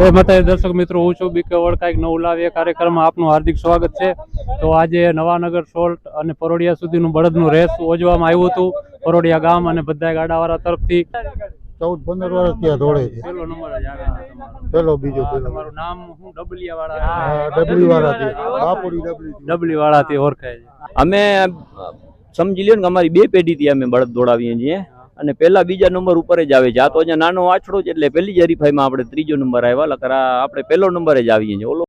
જય માતાજી દર્શક મિત્રો, હું છું 𝐊.𝐕.𝐎𝐟𝐟𝐢𝐚𝐥 કંઈક નવું લાવીએ કાર્યક્રમમાં આપનું હાર્દિક સ્વાગત છે। તો આજે નવાનગર સોલ્ટ અને પરોડિયા સુધીનું બળદનું રેસ યોજવામાં આવ્યું હતું પરોડિયા ગામ અને બધા ગાડાવાળા તરફથી। 14-15 વર્ષ ત્યાં દોડે છે। પહેલો નંબર જ આવે છે તમારો? પહેલો બીજો પહેલો। તમારું નામ હું? ડબલી વાળા? ડબલી વાળાથી બાપુડી ડબલી વાળાથી ઓળખાય છે। અમે સમજી લ્યો ને અમારી બે પેઢીથી અમે બળદ દોડાવીએ છીએ અને પહેલા બીજા નંબર ઉપર જ આવે છે। આ તો અહીંયા નાનો આછડો છે એટલે પહેલી જ હરીફાઈમાં આપણે ત્રીજો નંબર આવ્યા, લકરા આપણે પહેલો નંબર જ આવીએ છીએ। ઓલો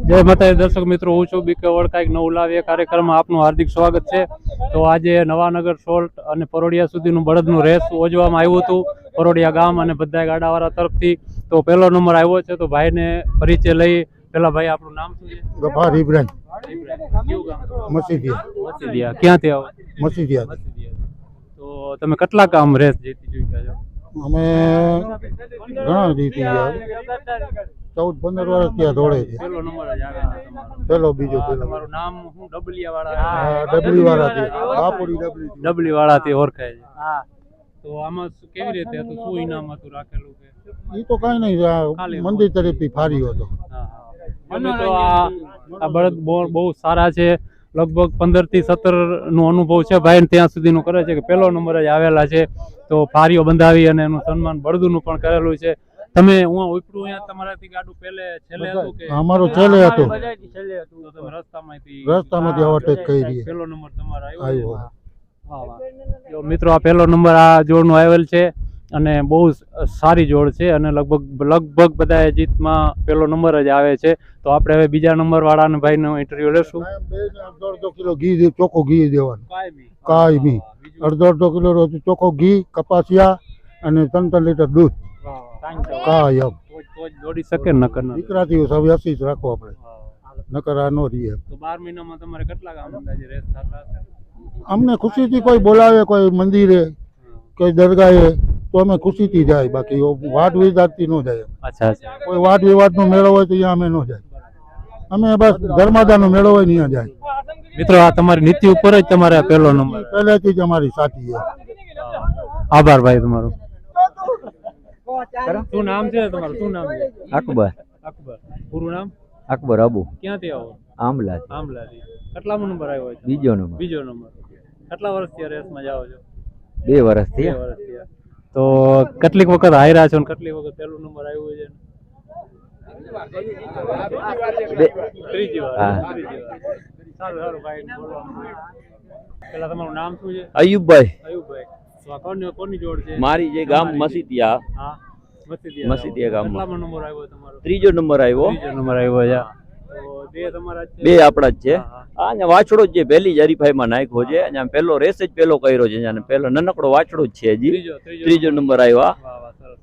જય માતાજી દર્શક મિત્રો, હું છું 𝐊.𝐕.𝐎𝐟𝐟𝐢𝐚𝐥 કાર્યક્રમમાં આપનું હાર્દિક સ્વાગત છે. તો આજે નવાનગર સોલ્ટ અને પરોડિયા સુધીનું બળદનું રેસ યોજવામાં આવ્યું હતું પરોડિયા ગામ અને બધા ગાડાવાળા તરફથી. તો પહેલો નંબર આવ્યો છે. તો ભાઈને પરિચય લઈ. પેલા ભાઈ, આપણું નામ શું છે? ગફાર ઇબ્રાહિમ, કયું ગામ? મસીદિયા. ક્યાંથી આવો? મસીદિયા. તો તમે કેટલા કામ રેસ જીતી ચૂક્યા છો? અમે ઘણા જીતી ગયા. 14-15 વર્ષ ત્યાં દોડે છે. પહેલો નંબર જ આવે છે તમારો? પેલો, બીજો, પેલો. તમારું નામ શું? ડબલિયા વાળા? ડબલી વાળાથી, બાપુડી ડબલી. ડબલી વાળાથી ઓળખાય છે. તો આમાં કેવી રીતે હતું? શું ઇનામ હતું રાખેલું કે? એ તો કઈ નહીં, મંદિર તરફથી ફાર્યો હતો. મિત્રો, આ બળદ બહુ સારા છે. લગભગ 15 થી 17 નો અનુભવ છે ભાઈ, ત્યાં સુધીનું કરે છે કે પહેલો નંબર જ આવેલા છે. તો ફારીઓ બંધાવી અને એનું સન્માન બળદુનું પણ કરેલું છે. તમે ઉપડું તમારાથી ગાડું છેલ્લે હતું કે? અમારું છેલ્લે હતું. તો તમે રસ્તામાંથી ઓવરટેક કરી. પહેલો નંબર તમારો આવ્યો. વાહ વાહ. જો મિત્રો, આ પહેલો નંબર આ જોડનું આવેલ છે અને બહુ સારી જોડ છે અને લગભગ બધા જીતમાં પહેલો નંબર જ આવે છે. તો આપણે હવે બીજા નંબર વાળાને ભાઈનો ઇન્ટરવ્યુ લેશું. 1.5 કિલો ઘી, ચોખ્ખો ઘી દેવાનું કાયમી. 1.5 કિલો ચોખ્ખો ઘી, કપાસિયા અને 3 લીટર દૂધ કાયમ. દોડી શકે નકર દીકરાથી સૌ 80 જ રાખો આપણે, નકર આ નો રહીએ. તો 12 મહિનામાં તમારે કેટલા કામ અંદાજે રેસ થતા હશે? અમને ખુશીથી કોઈ બોલાવે, કોઈ મંદિરે, કોઈ દરગાહે, તો અમે ખુશીથી જાય. બાકી વાદ વિવાદથી ન જાય. અચ્છા. કોઈ વાદ વિવાદનો મેળો હોય તો અહીંયા અમે ન જાય. અમે બસ ધર્માદાનો મેળો હોય ને અહીંયા જાય. મિત્રો, આ તમારી નીતિ ઉપર જ તમારે પહેલો નંબર પહેલેથી જ અમારી સાથી છે. આભાર ભાઈ તમારો. શું નામ છે તમારું? શું નામ છે? અકબર. પૂરું નામ? અકબર અબુ. ક્યાંથી આવો? આંબલાથી. કેટલામો નંબર આવ્યો છે? બીજો નંબર. કેટલા વર્ષથી રેસમાં જાઓ છો? 2 વર્ષથી. તો કેટલીક વખત હાર્યા છો ને કેટલી વખત પહેલું નંબર આવ્યું છે? ત્રીજી વાર. સારું ભાઈ. પેલા તમારું નામ શું છે? અયુબભાઈ. કોની જોડ છે? મારી જે ગામ મસીદિયા. મસીદિયા ગામમાં નંબર આવ્યો તમારો? ત્રીજો નંબર આવ્યો. છે. બે તમારા છે? 2 આપણા જ છે. આ વાછડો જ છે, પહેલી જ હરીફાઈમાં નાખ્યો છે. અહીંયા પહેલો રેસ જ પહેલો કર્યો છે. પહેલો નનકડો વાછડો જ છે. હજી ત્રીજો નંબર આવ્યો.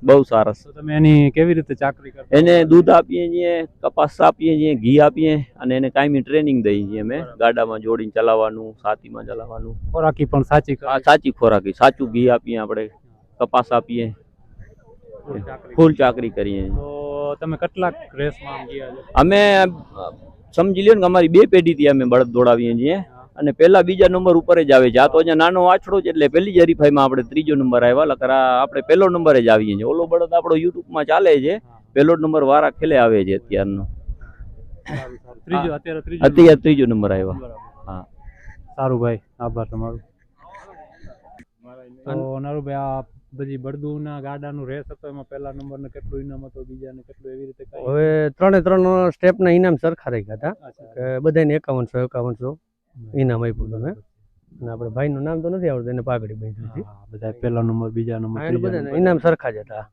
બહુ સરસ. તમે એની કેવી રીતે ચાકરી કરો? એને દૂધ આપીએ છીએ, કપાસ આપીએ છીએ, ઘી આપીએ અને એને કાયમી ટ્રેનિંગ દઈએ છીએ અમે. ગાડામાં જોડીને ચલાવવાનું, સાતીમાં ચલાવવાનું. ખોરાકી પણ સાચી ખોરાકી, સાચું ઘી આપીએ આપણે, કપાસ આપીએ, ફૂલ ચાકરી કરીએ. તો તમે કેટલાક રેસમાં ગયા છો? અમે સમજી લ્યો ને, અમારી 2 પેઢીથી અમે બળદ દોડાવીએ છીએ અને પહેલા બીજા નંબર ઉપર જ આવે છે. આ તો અહીંયા નાનો વાછડો છે એટલે પહેલી જ હરીફાઈમાં આપણે ત્રીજો નંબર આવ્યા. લકર આપણે પહેલો નંબર જ આવીએ છીએ. ઓલો બળદ આપણો યુટ્યુબમાં ચાલે છે. પહેલો નંબર વારા ખેલે આવે છે અત્યારનો. અત્યારે ત્રીજો નંબર આવ્યો. હા, સારું ભાઈ, આભાર તમારો. તો નરુભાઈ, આ બધી બળદુના ગાડાનું રેસ હતો, એમાં પહેલા નંબરને કેટલું ઇનામ હતું, બીજાને કેટલું, એવી રીતે? હવે 3 સ્ટેપના ઇનામ સરખા રાખ્યા હતા કે બધાને 5100 ઇનામ આપ્યું તમે. અને આપણે ભાઈનું નામ તો નથી આવડતું, એને પાઘડી બાંધી હતી. બધા પહેલા નંબર, બીજા નંબર, બધાને ઇનામ સરખા જ હતા.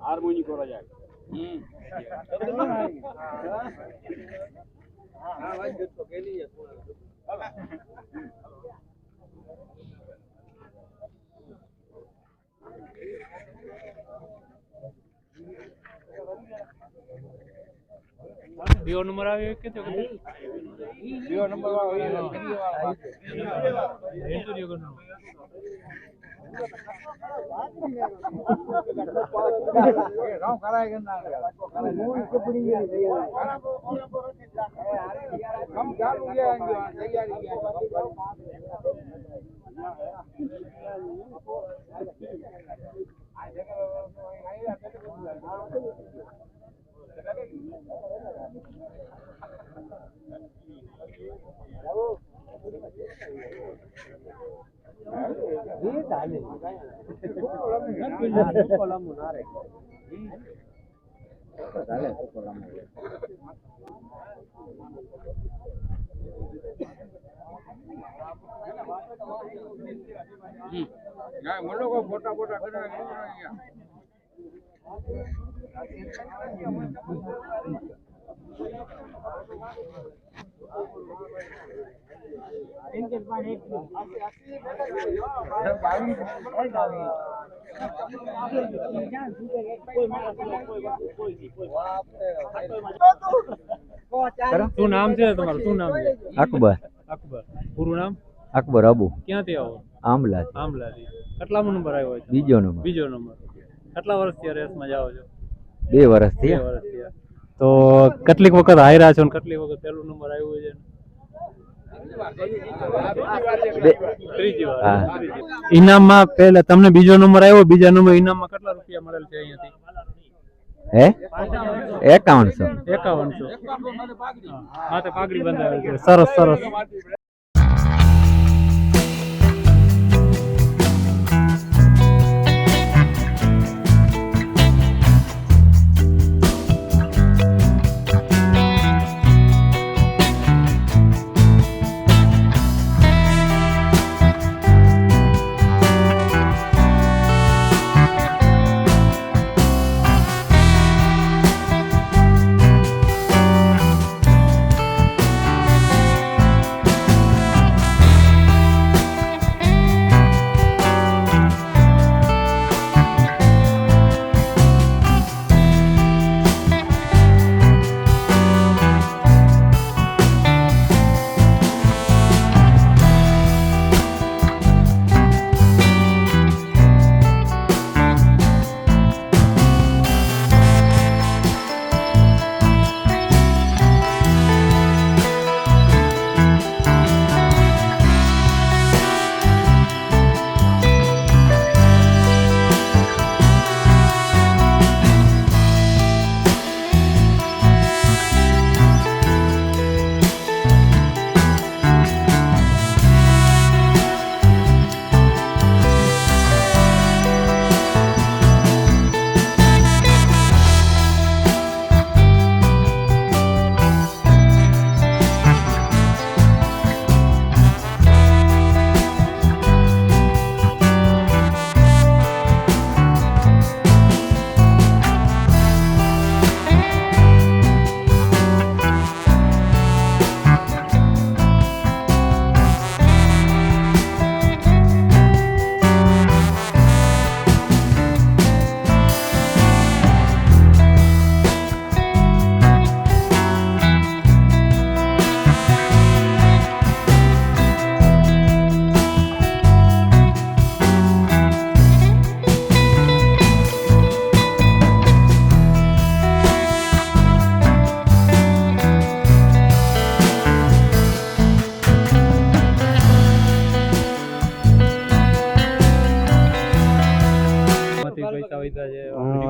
હાર્મોનિક করা যায়। બીજો નંબર આવ્યો કે બીજો નંબર આવ્યો શું નામ છે તમારું? શું નામ છે? અકબર અકબર. પૂરું નામ? અકબર અબુ ક્યાંથી આવો? આમલા આમલાથી. કેટલામો નંબર આવ્યો છે? બીજો નંબર બીજો નંબર. કેટલા વર્ષથી આ રેસમાં જાઓ છો? 2 વર્ષથી 2 વર્ષ થયા. તો કેટલીક વખત હાર્યા છો ને કેટલી વખત પહેલું નંબર આવ્યું છે? ત્રીજી વાર. ઇનામમાં પહેલા તમને બીજો નંબર આવ્યો, બીજા નંબર ઇનામમાં કેટલા રૂપિયા મળેલ છે અહીંયાથી? હે 5100 5100. માથે પાઘડી બંધાવેલ છે. સરસ સરસ.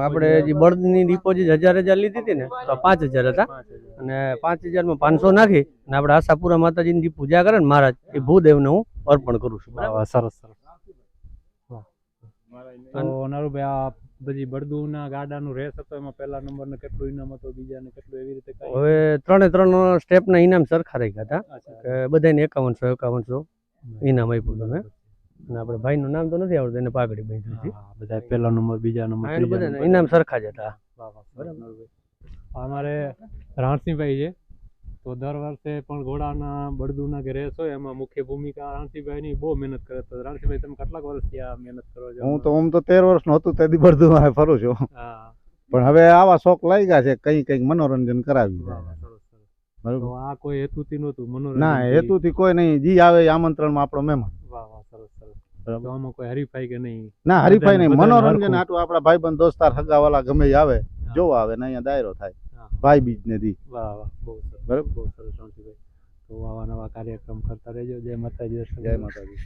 આપણે જે બળદની ડિપોઝિટ 1000 લીધી હતી ને તો 5000 હતા અને 5000 માં 500 નાખી અને આપણે આશાપુરા માતાજીની જે પૂજા કરે ને મહારાજ એ ભૂદેવને હું અર્પણ કરું છું. સરસ સરસ. તો નરુભાઈ આ બધી બળદુના ગાડાનું રેસ હતો એમાં પહેલા નંબરને કેટલું ઇનામ હતો, બીજાને કેટલું, એવી રીતે કઈ? હવે 3 સ્ટેપના ઇનામ સરખા રાખ્યા હતા કે બધાને 5100 ઇનામ આપ્યું તમે. અને આપણે ભાઈનું નામ તો નથી આવડતું, એને પાઘડી બાંધી હતી. બધા પહેલો નંબર, બીજા નંબર, બધા ઇનામ સરખા જ હતા. અમારે રાણસિંહભાઈ છે, તો દર વર્ષે પણ ઘોડાના બળદુના કે રેસ હોય એમાં મુખ્ય ભૂમિકા રાણસિંહભાઈની બહુ મહેનત કરે. તો રાણસિંહભાઈ તમે કેટલાક વર્ષથી આ મહેનત કરો છો? હું તો 13 વર્ષનો હતું તેથી બળદુમાં ફરું છું. પણ હવે આવા શોખ લાગ્યા છે, કંઈક મનોરંજન કરાવી. તો આ કોઈ હેતુથી નહોતું મનોરંજન? ના, હેતુથી કોઈ નહીં. જી આવે એ આમંત્રણમાં આપણો મહેમાન. વાહ વાહ, સરસ સરસ. તો આમાં કોઈ હરીફાઈ કે નહીં? ના, હરીફાઈ નહીં. મનોરંજન આટલું આપણા ભાઈબંધ દોસ્તાર હગાવાલા ગમે એ આવે, જોવા આવે ને અહીંયા દાયરો થાય ભાઈ બીજ ને દી. વાહ વાહ, બહુ સરસ. બહુ સરસ રાણસિંહભાઈ. તો આવા નવા કાર્યક્રમ કરતા રહેજો. જય માતાજી. જય માતાજી.